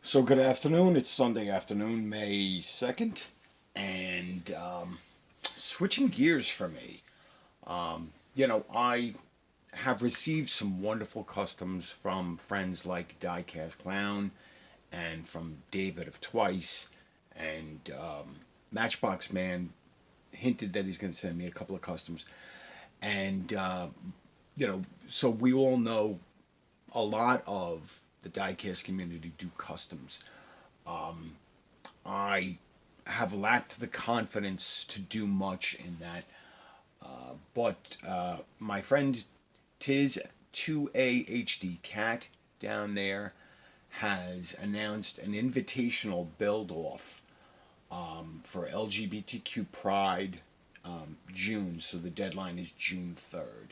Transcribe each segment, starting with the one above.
So good afternoon. It's Sunday afternoon, May 2nd, and switching gears for me. I have received some wonderful customs from friends like Diecast Clown and from David of Twice, and Matchbox Man hinted that he's going to send me a couple of customs. And, so we all know a lot of the diecast community do customs. I have lacked the confidence to do much in that, but my friend Tiz 2AHD Cat down there has announced an invitational build off for LGBTQ Pride June, so the deadline is June 3rd.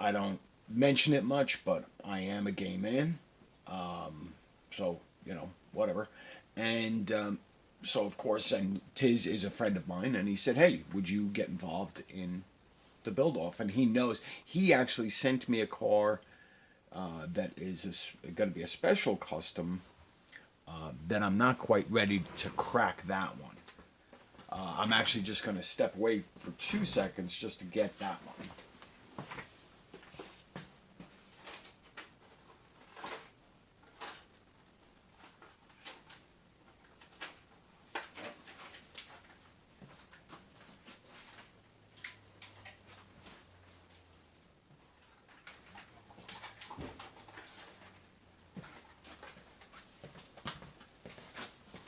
I don't mention it much, but I am a gay man. So, whatever. And so, of course, and Tiz is a friend of mine, and he said, hey, would you get involved in the build off? And he knows, he actually sent me a car that is going to be a special custom that I'm not quite ready to crack that one. I'm actually just going to step away for 2 seconds just to get that one.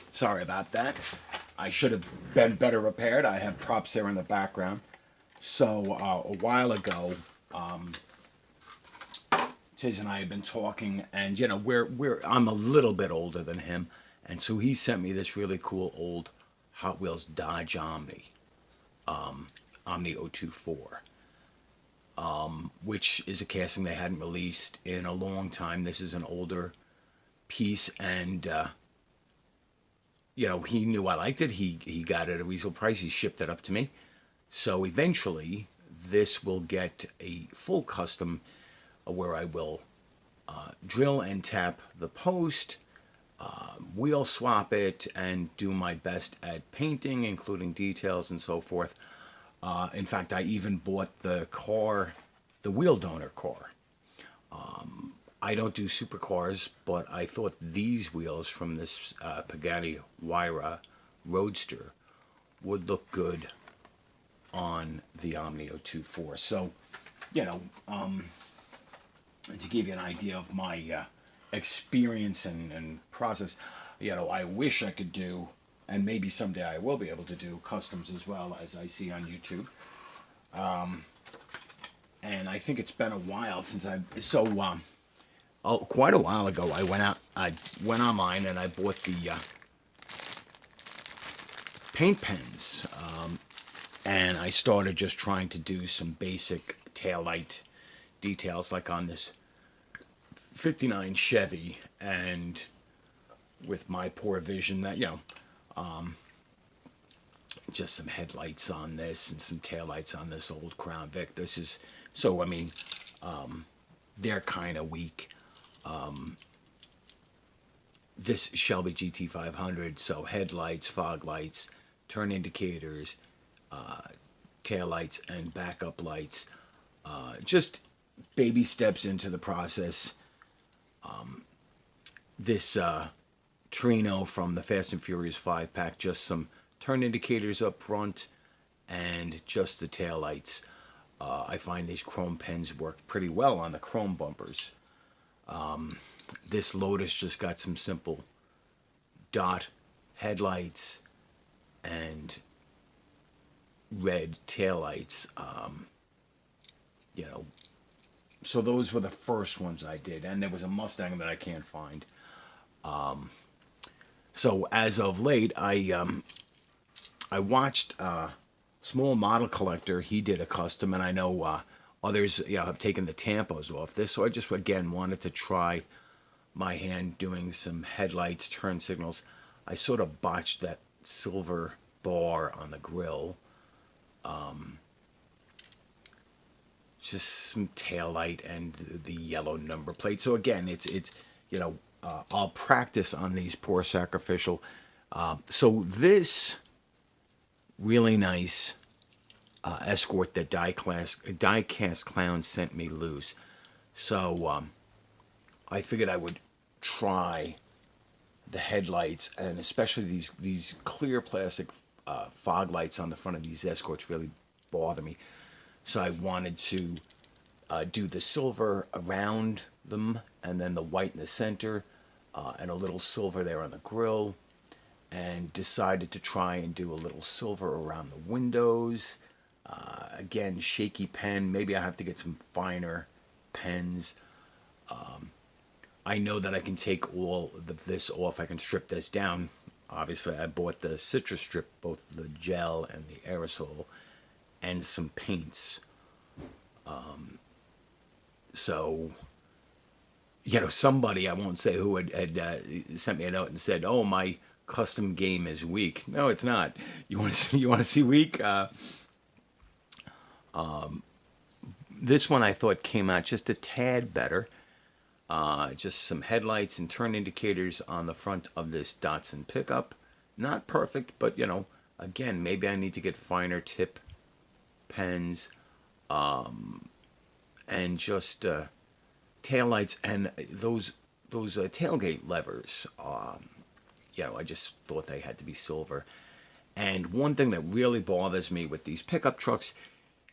Sorry about that. I should have been better prepared. I have props there in the background. So a while ago, Tiz and I have been talking, and I'm a little bit older than him, and so he sent me this really cool old Hot Wheels Dodge Omni 024, which is a casting they hadn't released in a long time. This is an older piece, and he knew I liked it. He got it at a reasonable price. He shipped it up to me. So eventually, this will get a full custom where I will drill and tap the post, wheel swap it, and do my best at painting, including details and so forth. In fact, I even bought the car, the wheel donor car. I don't do supercars, but I thought these wheels from this Pagani Huayra Roadster would look good on the Omni 024. So, to give you an idea of my experience and process, I wish I could do, and maybe someday I will be able to do customs as well, as I see on YouTube. And I think it's been a while since quite a while ago, I went online and I bought the paint pens, and I started just trying to do some basic taillight details, like on this '59 Chevy, and with my poor vision, that just some headlights on this and some taillights on this old Crown Vic. This is so. I mean, they're kind of weak. This Shelby GT500, so headlights, fog lights, turn indicators, tail lights, and backup lights. Just baby steps into the process. This Trino from the Fast and Furious 5 pack, just some turn indicators up front and just the tail lights. I find these chrome pens work pretty well on the chrome bumpers. This Lotus just got some simple dot headlights and red taillights. So those were the first ones I did, and there was a Mustang that I can't find. So as of late, I watched Small Model Collector. He did a custom, and I know others have taken the tampos off this. So I just again wanted to try my hand doing some headlights, turn signals. I sort of botched that silver bar on the grill. Just some tail light and the yellow number plate. So again, it's I'll practice on these poor sacrificial. So this really nice escort that Diecast Clown sent me loose. So I figured I would try the headlights, and especially these clear plastic fog lights on the front of these escorts really bother me. So I wanted to do the silver around them, and then the white in the center, and a little silver there on the grill. And decided to try and do a little silver around the windows. Again, shaky pen. Maybe I have to get some finer pens. I know that I can take all of this off. I can strip this down. Obviously, I bought the citrus strip, both the gel and the aerosol, and some paints. So, somebody, I won't say who, had sent me a note and said, "Oh, my custom game is weak." No, it's not. You want to see weak? This one I thought came out just a tad better. Just some headlights and turn indicators on the front of this Datsun pickup. Not perfect, but again, maybe I need to get finer tip pens, and just taillights and those tailgate levers. I just thought they had to be silver. And one thing that really bothers me with these pickup trucks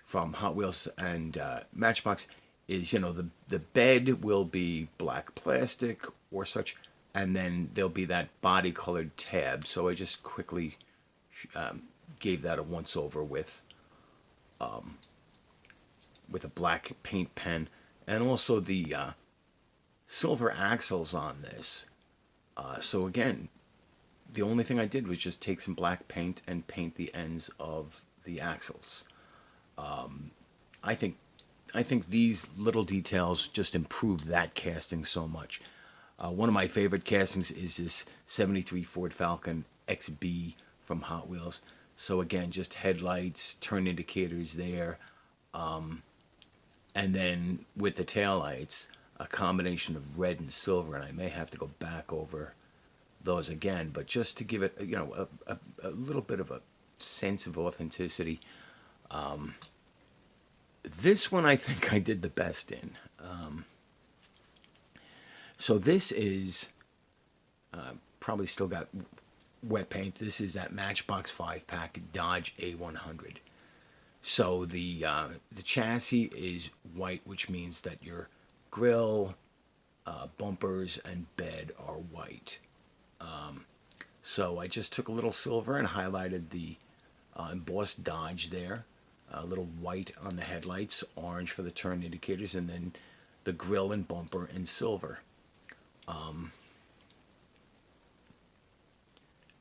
from Hot Wheels and Matchbox is, the bed will be black plastic or such, and then there'll be that body colored tab. So I just quickly gave that a once over with a black paint pen, and also the silver axles on this. So again, the only thing I did was just take some black paint and paint the ends of the axles. I think these little details just improve that casting so much. One of my favorite castings is this '73 Ford Falcon XB from Hot Wheels. So again, just headlights, turn indicators there, and then with the taillights, a combination of red and silver. And I may have to go back over those again, but just to give it, a little bit of a sense of authenticity. This one I think I did the best in. So this is probably still got wet paint. This is that Matchbox 5-pack Dodge A100. So the chassis is white, which means that your grill, bumpers, and bed are white. So I just took a little silver and highlighted the embossed Dodge there. A little white on the headlights, orange for the turn indicators, and then the grill and bumper in silver.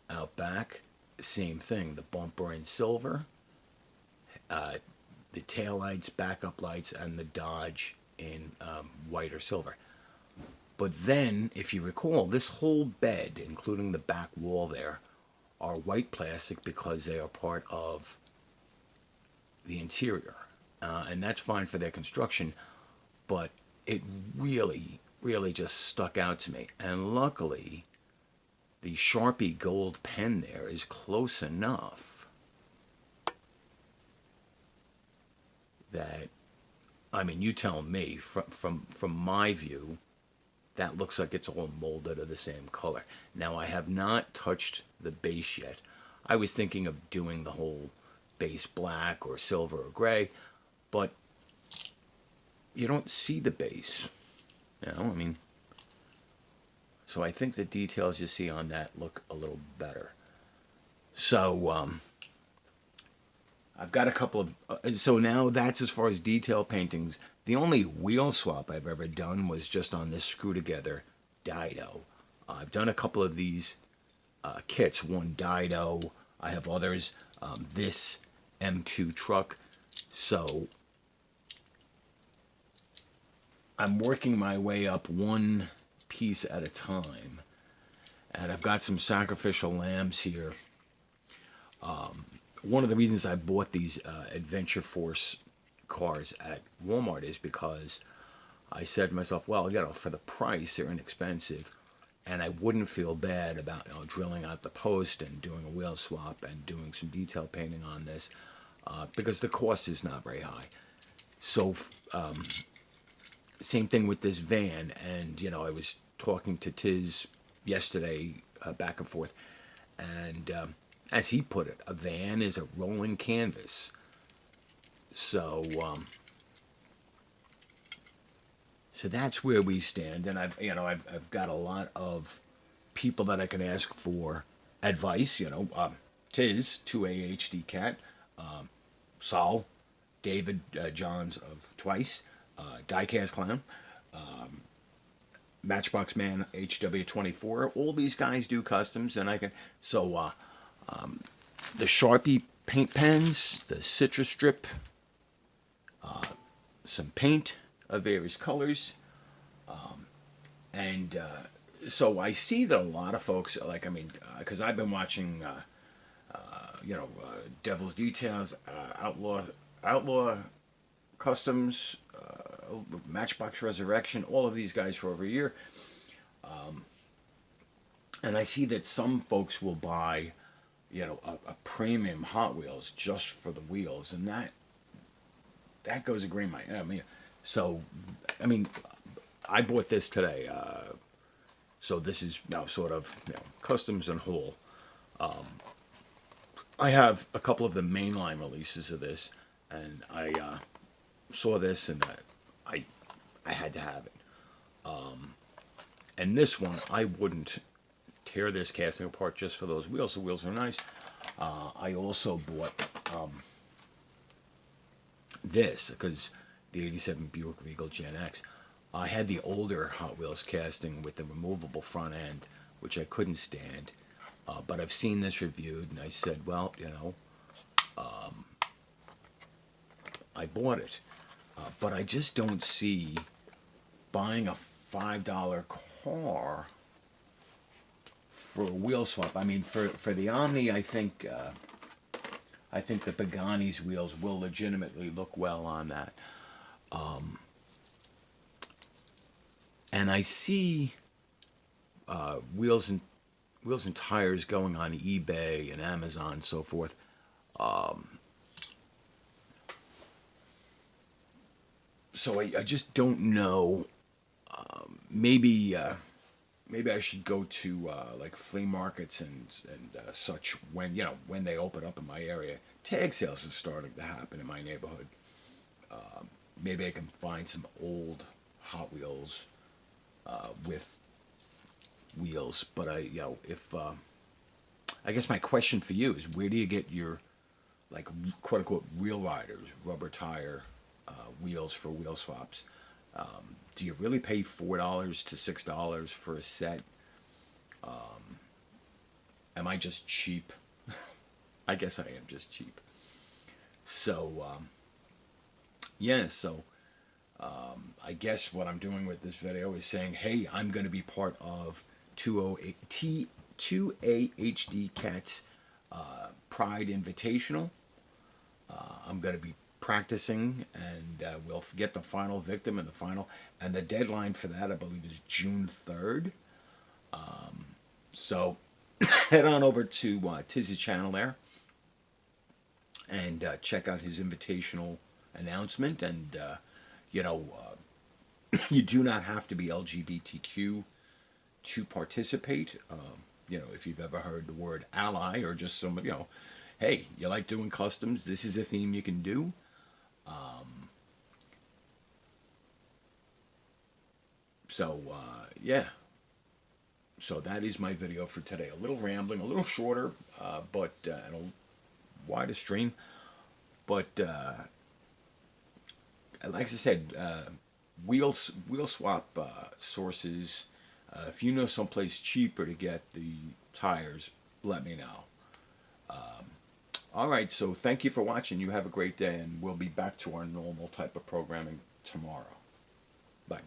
Out back, same thing. The bumper in silver, the tail lights, backup lights, and the Dodge in white or silver. But then, if you recall, this whole bed, including the back wall there, are white plastic because they are part of the interior. And that's fine for their construction, but it really, really just stuck out to me. And luckily, the Sharpie gold pen there is close enough that, I mean, you tell me, from my view, that looks like it's all molded of the same color. Now, I have not touched the base yet. I was thinking of doing the whole base black or silver or gray, but you don't see the base. I mean, so I think the details you see on that look a little better. So I've got a couple of, so now that's as far as detail paintings. The only wheel swap I've ever done was just on this screw together Dido. I've done a couple of these kits, one Dido. I have others, this M2 truck. So I'm working my way up one piece at a time. And I've got some sacrificial lambs here. One of the reasons I bought these Adventure Force cars at Walmart is because I said to myself, well, for the price, they're inexpensive. and I wouldn't feel bad about drilling out the post and doing a wheel swap and doing some detail painting on this because the cost is not very high. So same thing with this van, and I was talking to Tiz yesterday back and forth, and as he put it, a van is a rolling canvas. So so that's where we stand, and I've got a lot of people that I can ask for advice. Tiz 2AHD Cat, Saul, David Johns of Twice, Diecast Clown, Matchbox Man HW24. All these guys do customs, and I can the Sharpie paint pens, the Citrus Strip, some paint of various colors, and so I see that a lot of folks because I've been watching Devil's Details, Outlaw Customs, Matchbox Resurrection, all of these guys for over a year, and I see that some folks will buy a premium Hot Wheels just for the wheels, and that goes a grain my so I bought this today, so this is now sort of customs and whole. I have a couple of the mainline releases of this, and I saw this, and I had to have it. And this one, I wouldn't tear this casting apart just for those wheels. The wheels are nice. I also bought this because the '87 Buick Regal Gen X. I had the older Hot Wheels casting with the removable front end, which I couldn't stand. But I've seen this reviewed, and I said, well, I bought it. But I just don't see buying a $5 car for a wheel swap. I mean, for the Omni, I think the Pagani's wheels will legitimately look well on that. And I see wheels and tires going on eBay and Amazon and so forth. So I just don't know. Maybe I should go to like flea markets and such when when they open up in my area. Tag sales are starting to happen in my neighborhood. Maybe I can find some old Hot Wheels with wheels. But if I guess my question for you is, where do you get your like quote unquote real riders, rubber tire wheels for wheel swaps? Do you really pay $4 to $6 for a set? Am I just cheap? I guess I am just cheap. So I guess what I'm doing with this video is saying, hey, I'm going to be part of 2AHD Cat's Pride Invitational. I'm going to be practicing, and we'll get the final victim and the deadline for that, I believe, is June 3rd. So head on over to Tiz's channel there and check out his invitational announcement. And you do not have to be LGBTQ to participate. If you've ever heard the word ally, or just somebody, hey, you like doing customs, this is a theme you can do. So that is my video for today. A little rambling, a little shorter, but and a wider stream. But like I said, wheel swap sources. If you know someplace cheaper to get the tires, let me know. All right, so thank you for watching. You have a great day, and we'll be back to our normal type of programming tomorrow. Bye.